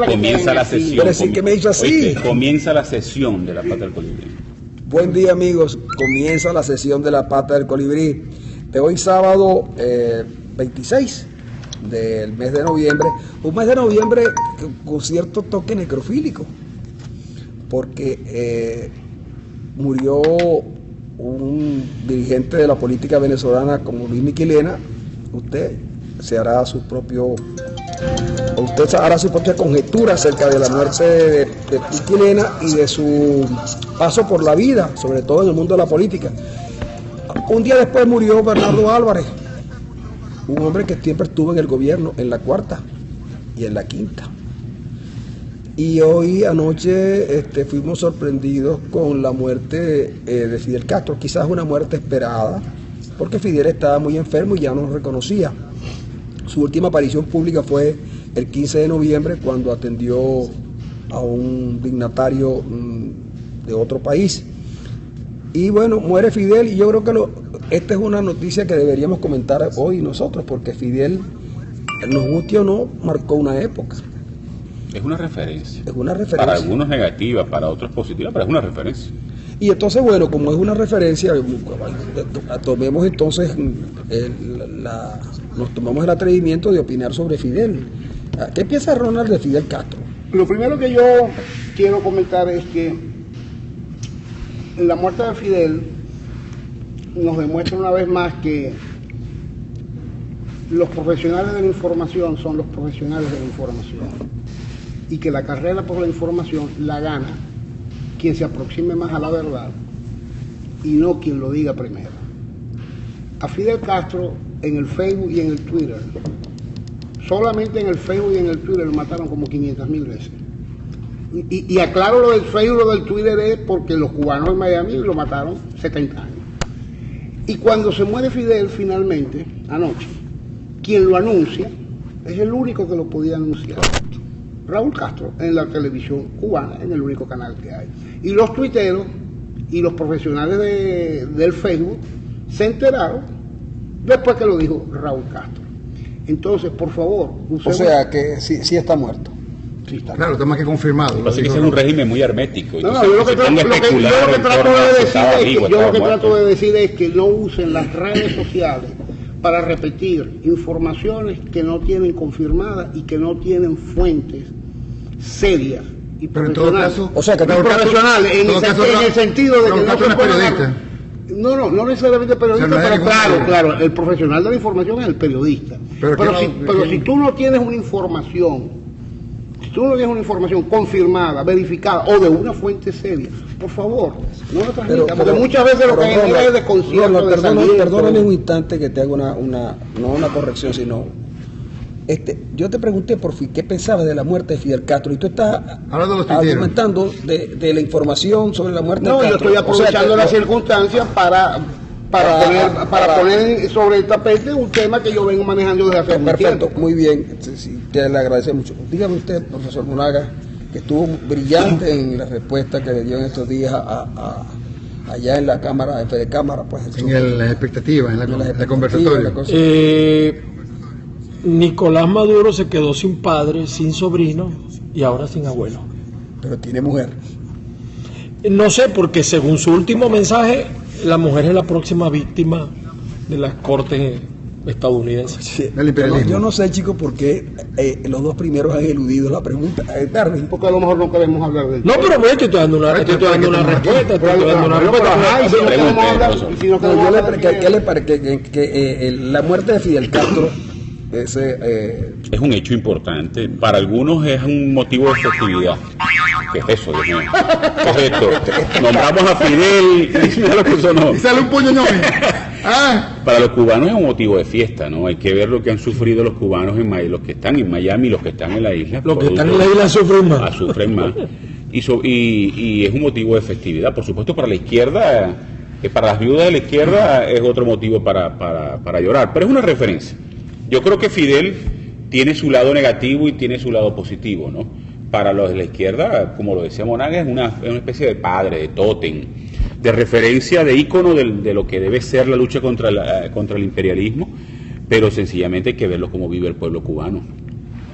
Comienza la sesión. Pero sí que me hizo así. Oíste, comienza la sesión de la Pata del Colibrí. Buen día, amigos. Comienza la sesión de la Pata del Colibrí de hoy sábado 26 del mes de noviembre. Un mes de noviembre con cierto toque necrofílico, porque murió un dirigente de la política venezolana como Luis Miquilena. Usted hará su propia conjetura acerca de la muerte de Miquilena y de su paso por la vida, sobre todo en el mundo de la política. Un día después murió Bernardo Álvarez, un hombre que siempre estuvo en el gobierno, en la cuarta y en la quinta. Y hoy anoche fuimos sorprendidos con la muerte de Fidel Castro, quizás una muerte esperada, porque Fidel estaba muy enfermo y ya no nos reconocía. Su última aparición pública fue el 15 de noviembre, cuando atendió a un dignatario de otro país. Y bueno, muere Fidel, y yo creo que esta es una noticia que deberíamos comentar hoy nosotros, porque Fidel, nos guste o no, marcó una época. Es una referencia. Es una referencia. Para algunos negativa, para otros positiva, pero es una referencia. Y entonces, bueno, como es una referencia, tomemos entonces nos tomamos el atrevimiento de opinar sobre Fidel. ¿Qué piensa Ronald de Fidel Castro? Lo primero que yo quiero comentar es que la muerte de Fidel nos demuestra una vez más que los profesionales de la información son los profesionales de la información, y que la carrera por la información la gana quien se aproxime más a la verdad y no quien lo diga primero. A Fidel Castro en el Facebook y en el Twitter, solamente en el Facebook y en el Twitter lo mataron como 500.000 veces. Y aclaro lo del Facebook y lo del Twitter es porque los cubanos en Miami lo mataron 70 años. Y cuando se muere Fidel finalmente, anoche, quien lo anuncia es el único que lo podía anunciar, Raúl Castro, en la televisión cubana, en el único canal que hay. Y los tuiteros y los profesionales del Facebook se enteraron después que lo dijo Raúl Castro. Entonces, por favor, o sea que sí está muerto. Sí está claro, está más que confirmado. Lo que pasa es que es un régimen muy hermético. No, yo lo que trato de decir es que no usen las redes sociales para repetir informaciones que no tienen confirmadas y que no tienen fuentes serias y profesionales. O sea, que profesionales en el sentido de que no se periodista. No necesariamente periodista, pero claro, el profesional de la información es el periodista. Pero si tú no tienes una información, confirmada, verificada o de una fuente seria, por favor, no lo transmitas, porque muchas veces lo que genera es desconcierto. Perdóname un instante que te hago no una corrección, sino yo te pregunté por fin qué pensabas de la muerte de Fidel Castro, y tú estás argumentando de la información sobre la muerte de Castro. No, yo estoy aprovechando las circunstancias para poner sobre el tapete un tema que yo vengo manejando desde hace mucho tiempo. Perfecto, muy bien, sí, te le agradezco mucho. Dígame usted, profesor Monaga, que estuvo brillante en la respuesta que le dio en estos días allá en la Cámara, en Fede Cámara, pues. En la expectativa, en la conversatoria. Nicolás Maduro se quedó sin padre, sin sobrino y ahora sin abuelo. Pero tiene mujer. No sé, porque según su último mensaje, la mujer es la próxima víctima de las cortes estadounidenses. Sí. Yo no sé, chicos, por qué los dos primeros han eludido la pregunta. Porque a lo mejor no queremos hablar de eso. No, pero bueno, estoy dando una respuesta. ¿Qué le parece que la muerte de Fidel Castro es un hecho importante? Para algunos es un motivo de festividad. ¿Qué es eso, Dios mío? ¿Qué es esto? Nombramos a Fidel y sale un puño ñomi. Para los cubanos es un motivo de fiesta, ¿no? Hay que ver lo que han sufrido los cubanos los que están en Miami y los que están en la isla. Los que están en la isla sufren más. Y es un motivo de festividad. Por supuesto, para la izquierda, para las viudas de la izquierda es otro motivo para llorar. Pero es una referencia. Yo creo que Fidel tiene su lado negativo y tiene su lado positivo, ¿no? Para los de la izquierda, como lo decía Monaga, es una especie de padre, de tótem, de referencia, de ícono de lo que debe ser la lucha contra el imperialismo, pero sencillamente hay que verlo como vive el pueblo cubano.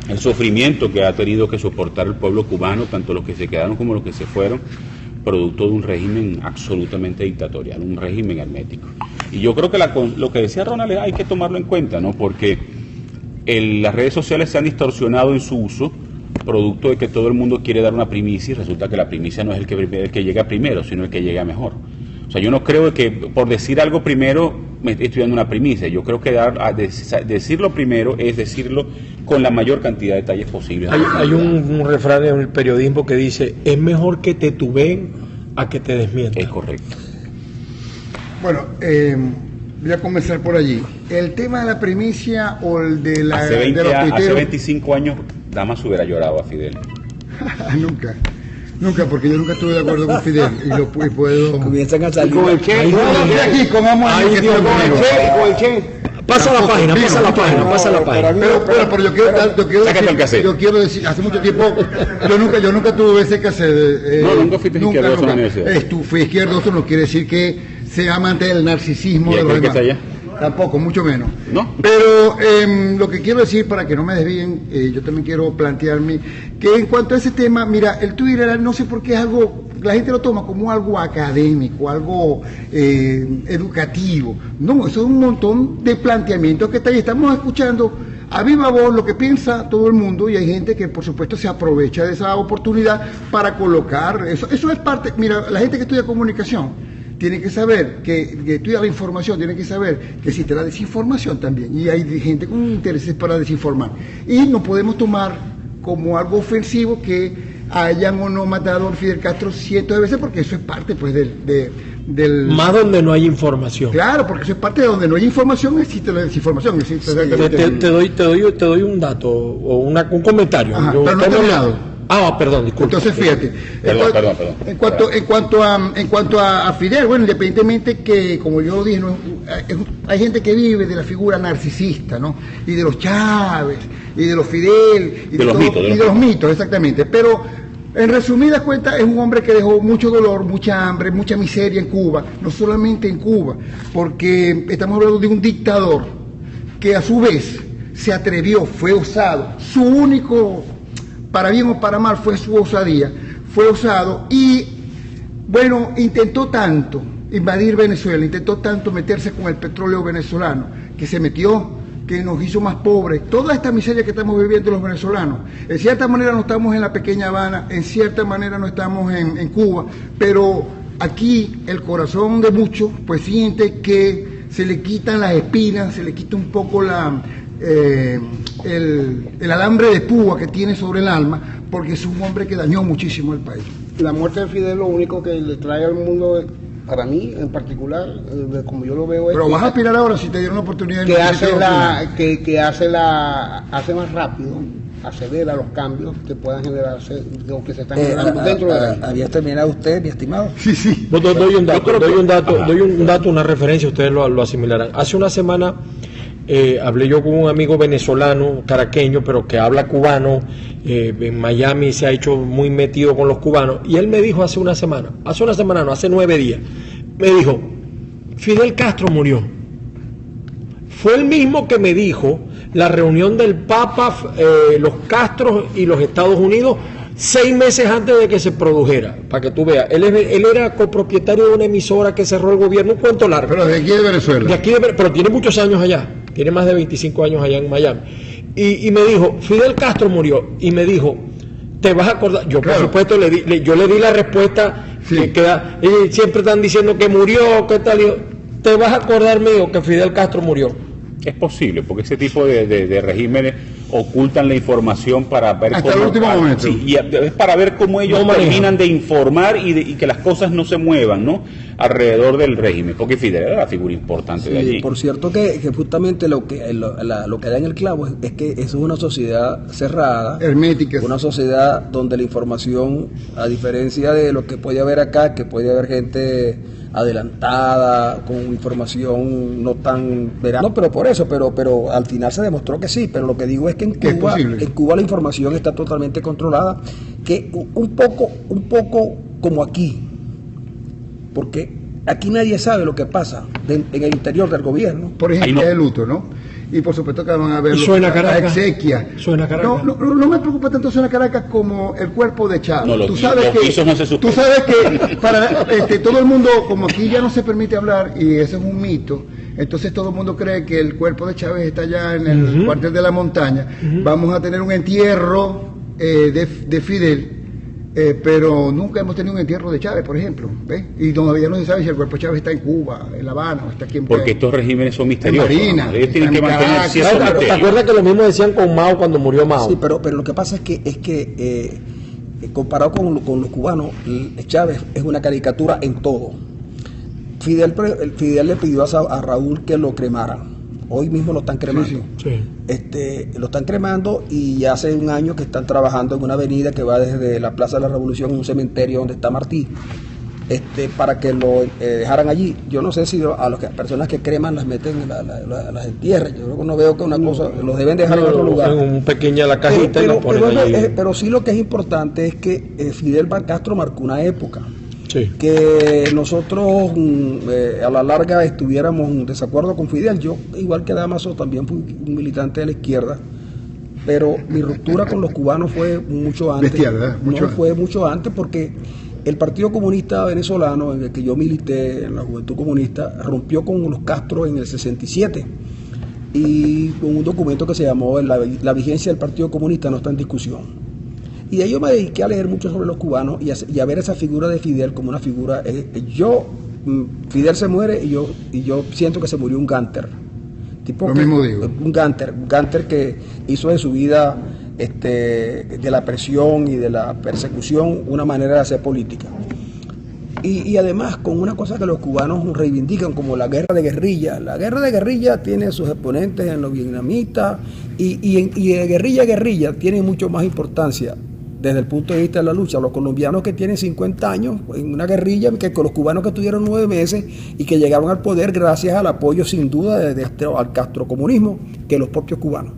el sufrimiento que ha tenido que soportar el pueblo cubano, tanto los que se quedaron como los que se fueron, producto de un régimen absolutamente dictatorial, un régimen hermético. Y yo creo que lo que decía Ronald hay que tomarlo en cuenta, ¿no? Porque las redes sociales se han distorsionado en su uso, producto de que todo el mundo quiere dar una primicia, y resulta que la primicia no es el que llega primero, sino el que llega mejor. O sea, yo no creo que por decir algo primero me estoy dando una primicia. Yo creo que decirlo primero es decirlo con la mayor cantidad de detalles posibles. Hay un refrán en el periodismo que dice: es mejor que te tubeen a que te desmientan. Es correcto. Bueno, voy a comenzar por allí. El tema de la primicia o el de la hace 25 años Damas hubiera llorado a Fidel. Nunca, porque yo nunca estuve de acuerdo con Fidel y puedo. Comienzan a salir. Con el Che. Aquí con Amo Con el Che. Pasa la página. Pero yo quiero decir, hace mucho tiempo, yo nunca tuve ese cassette. Nunca fuiste izquierdoso en la universidad. Fui izquierdoso, no quiere decir que sea amante del narcisismo de los demás. Que está allá? Tampoco, mucho menos. ¿No? Pero lo que quiero decir, para que no me desvíen, yo también quiero plantearme que en cuanto a ese tema, mira, el Twitter, no sé por qué es algo, la gente lo toma como algo académico, algo educativo. No, eso es un montón de planteamientos que está ahí. Estamos escuchando a viva voz lo que piensa todo el mundo, y hay gente que por supuesto se aprovecha de esa oportunidad para colocar, eso es parte, mira, la gente que estudia comunicación tiene que saber que estudia la información, tiene que saber que existe la desinformación también, y hay gente con intereses para desinformar, y no podemos tomar como algo ofensivo que hayan o no matado a Fidel Castro cientos de veces, porque eso es parte pues del más donde no hay información. Claro, porque eso es parte de donde no hay información, existe la desinformación. Existe te doy un dato o un comentario. Ajá, pero no he terminado. Perdón, disculpe. Entonces, fíjate, Perdón. En cuanto a Fidel, bueno, independientemente que, como yo dije, hay gente que vive de la figura narcisista, ¿no? Y de los Chávez, y de los Fidel, y de los mitos, exactamente. Pero, en resumidas cuentas, es un hombre que dejó mucho dolor, mucha hambre, mucha miseria en Cuba, no solamente en Cuba, porque estamos hablando de un dictador que a su vez se atrevió, fue osado, su único, para bien o para mal, fue su osadía, fue osado y, bueno, intentó tanto invadir Venezuela, intentó tanto meterse con el petróleo venezolano, que se metió, que nos hizo más pobres, toda esta miseria que estamos viviendo los venezolanos. En cierta manera no estamos en la pequeña Habana, en cierta manera no estamos en Cuba, pero aquí el corazón de muchos pues siente que se le quitan las espinas, se le quita un poco el alambre de púa que tiene sobre el alma, porque es un hombre que dañó muchísimo el país. La muerte de Fidel lo único que le trae al mundo, para mí en particular, como yo lo veo, es pero vas a aspirar ahora si te dieron la oportunidad que hace más rápido, acelera los cambios que puedan generarse, o que se están generando dentro de la... ¿Había terminado usted, mi estimado? Sí. Doy un dato, una referencia, ustedes lo asimilarán. Hace una semana hablé yo con un amigo venezolano, caraqueño, pero que habla cubano, en Miami se ha hecho muy metido con los cubanos, y él me dijo hace 9 días, me dijo: Fidel Castro murió. Fue el mismo que me dijo la reunión del Papa, los Castros y los Estados Unidos, 6 meses antes de que se produjera, para que tú veas. Él era copropietario de una emisora que cerró el gobierno, un cuento largo. Pero de aquí de Venezuela. Pero tiene muchos años allá, tiene más de 25 años allá en Miami. Y me dijo: Fidel Castro murió. Y me dijo: ¿te vas a acordar? Yo, claro, por supuesto, yo le di la respuesta, sí, que siempre están diciendo que murió, ¿qué tal? ¿Te vas a acordar, mío, que Fidel Castro murió? Es posible, porque ese tipo de regímenes ocultan la información para ver hasta el último momento. Sí, y es para ver cómo ellos terminan de informar y que las cosas no se muevan, ¿no?, alrededor del régimen, porque Fidel era la figura importante de allí. Por cierto que justamente lo que da en el clavo es que eso es una sociedad cerrada, hermética, una sociedad donde la información, a diferencia de lo que puede haber acá, que puede haber gente adelantada, con información no tan veraz. No, pero al final se demostró que sí, pero lo que digo es que en Cuba la información está totalmente controlada, que un poco como aquí, porque aquí nadie sabe lo que pasa en el interior del gobierno. Por ejemplo, el luto, ¿no? y por supuesto que van a ver ¿Y suena la Caracas? exequia. ¿Suena Caracas? No me preocupa tanto Suena Caracas como el cuerpo de Chávez. No, Tú sabes que para todo el mundo, como aquí ya no se permite hablar, y eso es un mito, entonces todo el mundo cree que el cuerpo de Chávez está allá en el cuartel de la montaña. Vamos a tener un entierro de Fidel. Pero nunca hemos tenido un entierro de Chávez, por ejemplo, ¿ves? Y todavía no se sabe si el cuerpo de Chávez está en Cuba, en La Habana o está aquí en Porque estos regímenes son misteriosos. Marina, ¿no? Ellos tienen que en mantener Caracas. cierto Claro, ¿te misterio. acuerdas que lo mismo decían con Mao cuando murió Mao? Sí, pero lo que pasa es que comparado con los cubanos, Chávez es una caricatura en todo. Fidel le pidió a Raúl que lo cremaran. Hoy mismo lo están cremando. Sí. Lo están cremando y ya hace un año que están trabajando en una avenida que va desde la Plaza de la Revolución a un cementerio donde está Martí, para que lo dejaran allí. Yo no sé si a las personas que creman las meten, las entierran. Yo no veo que una cosa, los deben dejar en otro lugar. En un pequeña la cajita y la ponen allí. Pero sí lo que es importante es que Fidel Castro marcó una época. Sí. Que nosotros a la larga estuviéramos en desacuerdo con Fidel. Yo, igual que Damaso, también fui un militante de la izquierda, pero mi ruptura con los cubanos fue mucho antes. Bestial, ¿verdad? Fue mucho antes, porque el Partido Comunista Venezolano, en el que yo milité en la Juventud Comunista, rompió con los Castro en el 67, y con un documento que se llamó la vigencia del Partido Comunista no está en discusión. Y ahí yo me dediqué a leer mucho sobre los cubanos y a ver esa figura de Fidel como una figura. Fidel se muere y yo siento que se murió un gánter. Lo mismo digo. Un gánter que hizo de su vida, de la presión y de la persecución, una manera de hacer política. Y además con una cosa que los cubanos reivindican como la guerra de guerrilla. La guerra de guerrilla tiene sus exponentes en los vietnamitas y de guerrilla a guerrilla tiene mucho más importancia desde el punto de vista de la lucha. Los colombianos que tienen 50 años en una guerrilla que con los cubanos que tuvieron 9 meses y que llegaron al poder gracias al apoyo sin duda al castrocomunismo que los propios cubanos.